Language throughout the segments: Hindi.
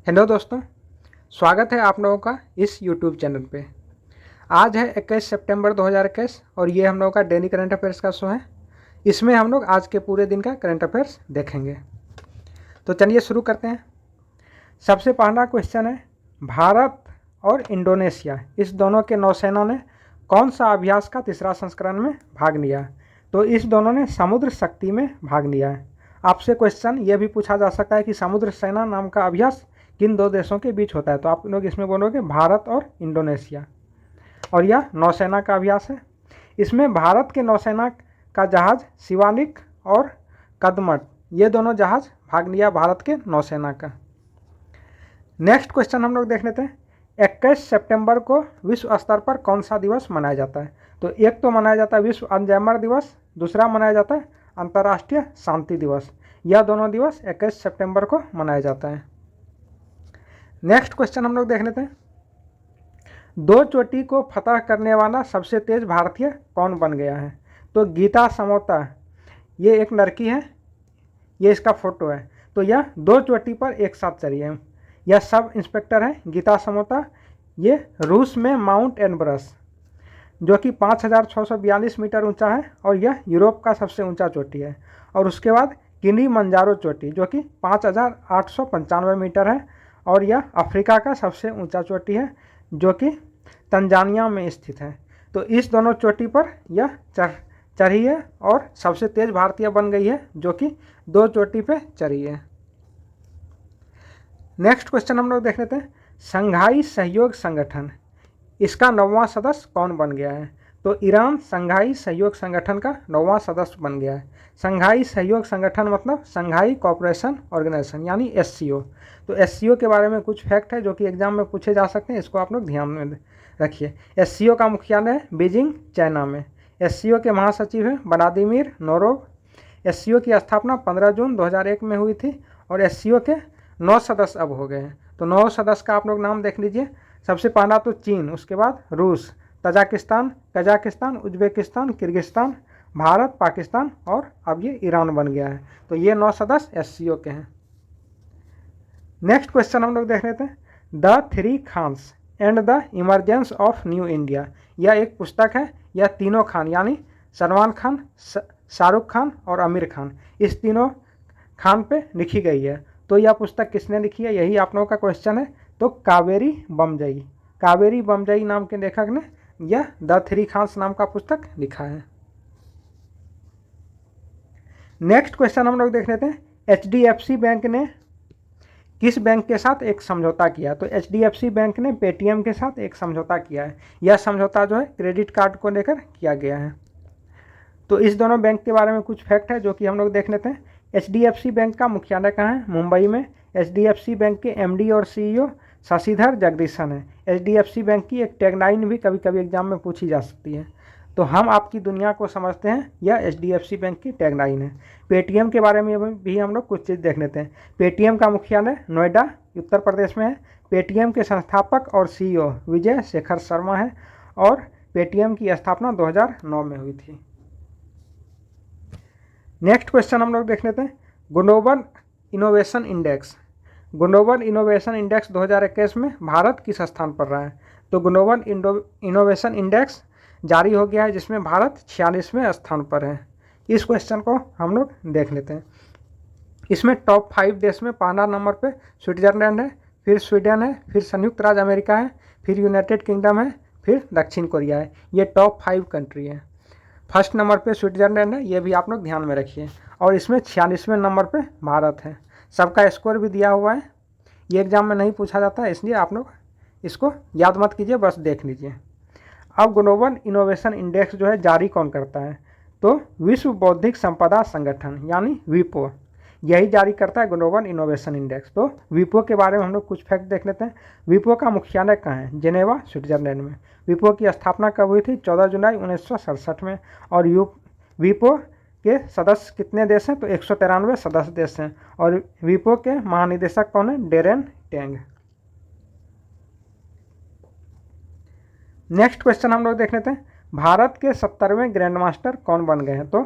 हेलो दोस्तों, स्वागत है आप लोगों का इस यूट्यूब चैनल पे। आज है 21 सितंबर 2021 और ये हम लोगों का डेली करंट अफेयर्स का शो है। इसमें हम लोग आज के पूरे दिन का करंट अफेयर्स देखेंगे। तो चलिए शुरू करते हैं। सबसे पहला क्वेश्चन है, भारत और इंडोनेशिया इस दोनों के नौसेना ने कौन सा अभ्यास का तीसरा संस्करण में भाग लिया? तो इस दोनों ने समुद्र शक्ति में भाग लिया है। आपसे क्वेश्चन ये भी पूछा जा सकता है कि समुद्र सेना नाम का अभ्यास किन दो देशों के बीच होता है? तो आप लोग इसमें बोलोगे भारत और इंडोनेशिया। और यह नौसेना का अभ्यास है। इसमें भारत के नौसेना का जहाज शिवालिक और कदमत ये दोनों जहाज भाग लिया भारत के नौसेना का। नेक्स्ट क्वेश्चन हम लोग देख लेते हैं। 21 सितंबर को विश्व स्तर पर कौन सा दिवस मनाया जाता है? तो एक तो मनाया जाता है विश्व अल्जाइमर दिवस, दूसरा मनाया जाता है अंतर्राष्ट्रीय शांति दिवस। यह दोनों दिवस 21 सितंबर को मनाया जाता है। नेक्स्ट क्वेश्चन हम लोग देख लेते हैं। दो चोटी को फतह करने वाला सबसे तेज भारतीय कौन बन गया है? तो गीता समोता, ये एक लड़की है, ये इसका फोटो है। तो यह दो चोटी पर एक साथ चढ़ी है। यह सब इंस्पेक्टर है गीता समोता। ये रूस में माउंट एवरेस्ट जो कि 5642 मीटर ऊंचा है और यह यूरोप का सबसे ऊंचा चोटी है। और उसके बाद किलिमंजारो चोटी जो कि 5895 मीटर है और यह अफ्रीका का सबसे ऊंचा चोटी है जो कि तंजानिया में स्थित है। तो इस दोनों चोटी पर यह चढ़ी है और सबसे तेज भारतीय बन गई है जो कि दो चोटी पे चढ़ी है। नेक्स्ट क्वेश्चन हम लोग देख लेते हैं। शंघाई सहयोग संगठन इसका 9वां सदस्य कौन बन गया है? तो ईरान शंघाई सहयोग संगठन का 9वां सदस्य बन गया है। शंघाई सहयोग संगठन मतलब शंघाई कोऑपरेशन ऑर्गेनाइजेशन यानी SCO। तो SCO के बारे में कुछ फैक्ट है जो कि एग्जाम में पूछे जा सकते हैं, इसको आप लोग ध्यान में रखिए। SCO का मुख्यालय है बीजिंग, चाइना में। SCO के महासचिव हैं व्लादिमीर नोरोव। SCO की स्थापना 15 जून 2001 में हुई थी और SCO के 9 सदस्य अब हो गए हैं। तो 9 सदस्य का आप लोग नाम देख लीजिए। सबसे पहला तो चीन, उसके बाद रूस, Tajikistan, Kazakhstan, Uzbekistan, Kyrgyzstan, Bharat, Pakistan और अब ये ईरान बन गया है। तो ये 9 सदस्य SCO के हैं। नेक्स्ट क्वेश्चन हम लोग देख लेते हैं। The three Khans and the emergence of new India, यह एक पुस्तक है। यह तीनों खान यानी सलमान खान, शाहरुख खान और आमिर खान, इस तीनों खान पे लिखी गई है। तो यह पुस्तक किसने लिखी है, यही आप लोगों का क्वेश्चन है। तो कावेरी बमजई नाम के लेखक ने यह द थ्री खान्स नाम का पुस्तक लिखा है। नेक्स्ट क्वेश्चन हम लोग देख लेते हैं। HDFC बैंक ने किस बैंक के साथ एक समझौता किया? तो HDFC बैंक ने पेटीएम के साथ एक समझौता किया है। यह समझौता जो है क्रेडिट कार्ड को लेकर किया गया है। तो इस दोनों बैंक के बारे में कुछ फैक्ट है जो कि हम लोग देख लेते हैं। HDFC बैंक का मुख्यालय कहाँ है? मुंबई में। HDFC बैंक के MD और CEO शशिधर जगदीशन है। HDFC बैंक की एक टैगलाइन भी कभी कभी एग्जाम में पूछी जा सकती है। तो हम आपकी दुनिया को समझते हैं, यह HDFC बैंक की टैगलाइन है। पेटीएम के बारे में भी हम लोग कुछ चीज़ देख लेते हैं। पेटीएम का मुख्यालय नोएडा उत्तर प्रदेश में है। पेटीएम के संस्थापक और CEO विजय शेखर शर्मा है और पेटीएम की स्थापना 2009 में हुई थी। नेक्स्ट क्वेश्चन हम लोग देख लेते हैं। ग्लोबल इनोवेशन इंडेक्स 2021 में भारत किस स्थान पर रहा है? तो ग्लोबल इनोवेशन इंडेक्स जारी हो गया है जिसमें भारत 46वें स्थान पर है। इस क्वेश्चन को हम लोग देख लेते हैं। इसमें टॉप 5 देश में पहला नंबर पे स्विट्जरलैंड है, फिर स्वीडन है, फिर संयुक्त राज्य अमेरिका है, फिर यूनाइटेड किंगडम है, फिर दक्षिण कोरिया है। ये टॉप 5 कंट्री है। फर्स्ट नंबर पे स्विट्जरलैंड है, ये भी आप लोग ध्यान में रखिए। और इसमें 46वें नंबर पे भारत है। सबका स्कोर भी दिया हुआ है। ये एग्जाम में नहीं पूछा जाता है, इसलिए आप लोग इसको याद मत कीजिए, बस देख लीजिए। अब ग्लोबल इनोवेशन इंडेक्स जो है जारी कौन करता है? तो विश्व बौद्धिक संपदा संगठन यानी WIPO, यही जारी करता है ग्लोबल इनोवेशन इंडेक्स। तो WIPO के बारे में हम लोग कुछ फैक्ट देख लेते हैं। WIPO का मुख्यालय कहाँ है? जेनेवा, स्विट्जरलैंड में। WIPO की स्थापना कब हुई थी? 14 जुलाई 1967 में। और WIPO के सदस्य कितने देश हैं? तो 193 सदस्य देश हैं। और WIPO के महानिदेशक कौन है? Darren tang. नेक्स्ट क्वेश्चन हम लोग देख लेते हैं। भारत के 70वें ग्रैंड मास्टर कौन बन गए हैं? तो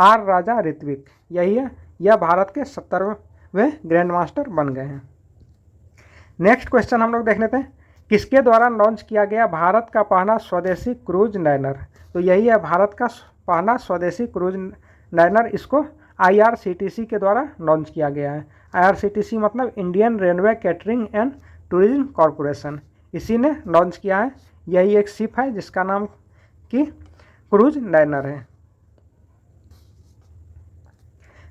R राजा ऋत्विक, यही है, यह भारत के 70वें ग्रैंड मास्टर बन गए हैं। नेक्स्ट क्वेश्चन हम लोग देख लेते हैं, किसके द्वारा लॉन्च किया गया भारत का पहला स्वदेशी क्रूज लाइनर? तो यही है भारत का पहला स्वदेशी क्रूज लाइनर, इसको IRCTC के द्वारा लॉन्च किया गया है। IRCTC मतलब Indian railway catering and tourism corporation, इसी ने लॉन्च किया है। यही एक शिप है जिसका नाम कि क्रूज लाइनर है।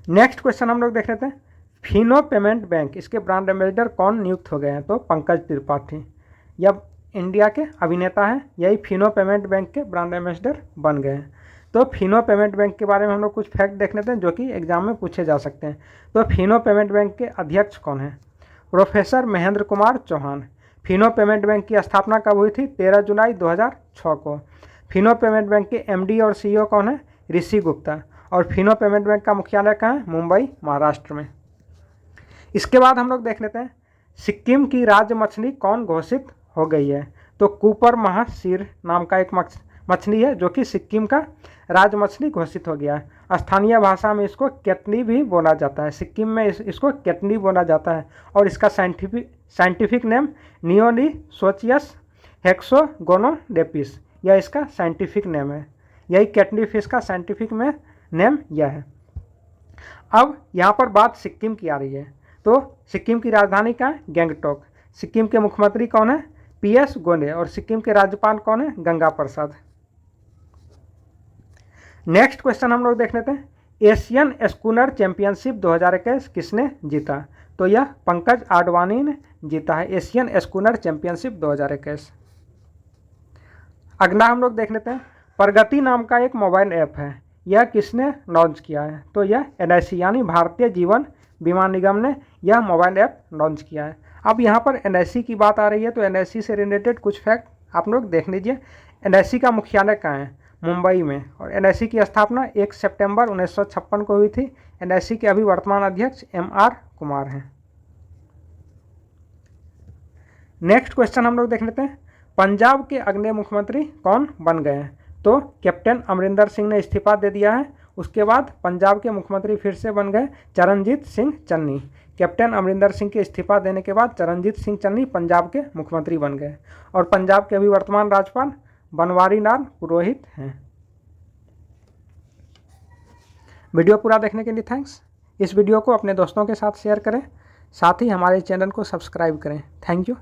नेक्स्ट क्वेश्चन हम लोग देख लेते हैं, फिनो पेमेंट बैंक, इसके ब्रांड एम्बेसडर कौन नियुक्त हो गए हैं? तो पंकज त्रिपाठी, यह इंडिया के अभिनेता हैं, यही फिनो पेमेंट बैंक के ब्रांड एम्बेसडर बन गए हैं। तो फिनो पेमेंट बैंक के बारे में हम लोग कुछ फैक्ट देख लेते हैं जो कि एग्जाम में पूछे जा सकते हैं। तो फिनो पेमेंट बैंक के अध्यक्ष कौन हैं? Professor Mahendra Kumar Chauhan. Fino payment bank की स्थापना कब हुई थी? 13 जुलाई 2006 को। फिनो पेमेंट बैंक के MD और CEO कौन है? ऋषि गुप्ता। और फिनो पेमेंट बैंक का मुख्यालय कहाँ है? मुंबई, महाराष्ट्र में। इसके बाद हम लोग देख लेते हैं, सिक्किम की राज्य मछली कौन घोषित हो गई है? तो कुपर महासीर नाम का एक मछली है जो कि सिक्किम का राज मछली घोषित हो गया है। स्थानीय भाषा में इसको केटली भी बोला जाता है, सिक्किम में इसको केटली बोला जाता है। और इसका साइंटिफिक नेम नियोलिसोचियस हेक्सोगोनोडेपिस, यह इसका साइंटिफिक नेम है। यही केटली फिश का साइंटिफिक में नेम यह है। अब यहाँ पर बात सिक्किम की आ रही है, तो सिक्किम की राजधानी क्या है? गैंगटॉक। सिक्किम के मुख्यमंत्री कौन है? PS गोंडे। और सिक्किम के राज्यपाल कौन है? गंगा प्रसाद। नेक्स्ट क्वेश्चन हम लोग देख लेते हैं, एशियन स्कूनर चैंपियनशिप 2021 किसने जीता? तो यह पंकज आडवाणी ने जीता है एशियन स्कूनर चैंपियनशिप 2021। अगला हम लोग देख लेते हैं, प्रगति नाम का एक मोबाइल ऐप है, यह किसने लॉन्च किया है? तो यह NIC यानी भारतीय जीवन बीमा निगम ने यह मोबाइल ऐप लॉन्च किया है। अब यहाँ पर NIC की बात आ रही है तो NIC से रिलेटेड कुछ फैक्ट आप लोग देख लीजिए। NIC का मुख्यालय कहाँ है? मुंबई में। और NIC की स्थापना 1 सितंबर 1956 को हुई थी। NIC के अभी वर्तमान अध्यक्ष MR कुमार हैं। नेक्स्ट क्वेश्चन हम लोग देख लेते हैं, पंजाब के अगले मुख्यमंत्री कौन बन गए हैं? तो कैप्टन अमरिंदर सिंह ने इस्तीफा दे दिया है। उसके बाद पंजाब के मुख्यमंत्री फिर से बन गए चरणजीत सिंह चन्नी। कैप्टन अमरिंदर सिंह के इस्तीफा देने के बाद चरणजीत सिंह चन्नी पंजाब के मुख्यमंत्री बन गए। और पंजाब के अभी वर्तमान राज्यपाल बनवारी लाल पुरोहित हैं। वीडियो पूरा देखने के लिए थैंक्स। इस वीडियो को अपने दोस्तों के साथ शेयर करें, साथ ही हमारे चैनल को सब्सक्राइब करें। Thank you.